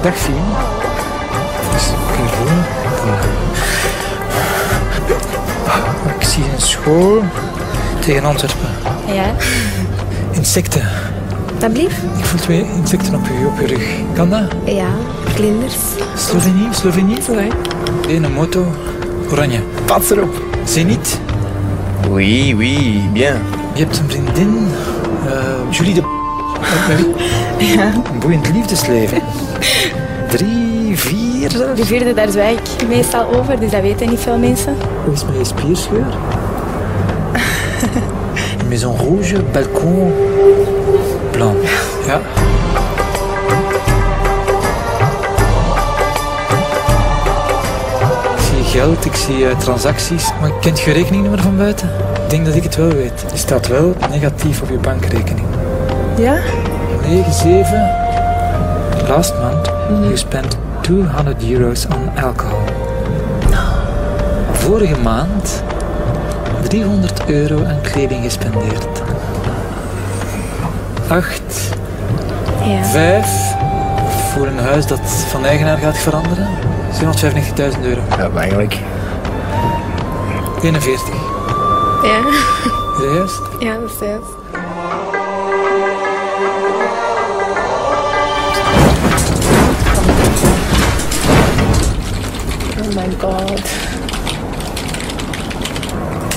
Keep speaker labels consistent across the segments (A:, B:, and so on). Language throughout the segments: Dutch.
A: Dag Fien. Dus, kun je voelen? Ik zie een school tegen Antwerpen.
B: Ja.
A: Insecten.
B: Dat blieft?
A: Ik voel 2 insecten op je rug. Kan dat?
B: Ja, vlinders.
A: Slovenië?
B: Zo, hè.
A: Een moto. Oranje.
C: Pats erop.
A: Zenit.
C: Oui, oui, bien.
A: Je hebt een vriendin. Julie de...
B: Ja.
A: Een boeiend liefdesleven. 3, 4 zelfs.
B: De vierde, daar zwijg ik meestal over, dus dat weten niet veel mensen.
A: Hoe is mijn spierscheur? Maison rouge, balcon blanc. Ja. Ik zie geld, ik zie transacties. Maar kent je rekeningnummer van buiten? Ik denk dat ik het wel weet. Je staat wel negatief op je bankrekening.
B: Ja?
A: 97. Last month you spent €200 on alcohol. Vorige maand €300 aan kleding gespendeerd. 8.
B: Ja.
A: 5. Voor een huis dat van eigenaar gaat veranderen. €795.000.
C: Ja, eigenlijk.
A: 41.
B: Ja.
A: Is dat juist?
B: Ja, dat is juist. Oh my god.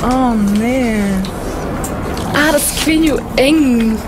B: Oh nee. Ah, dat is, ik weet niet hoe eng.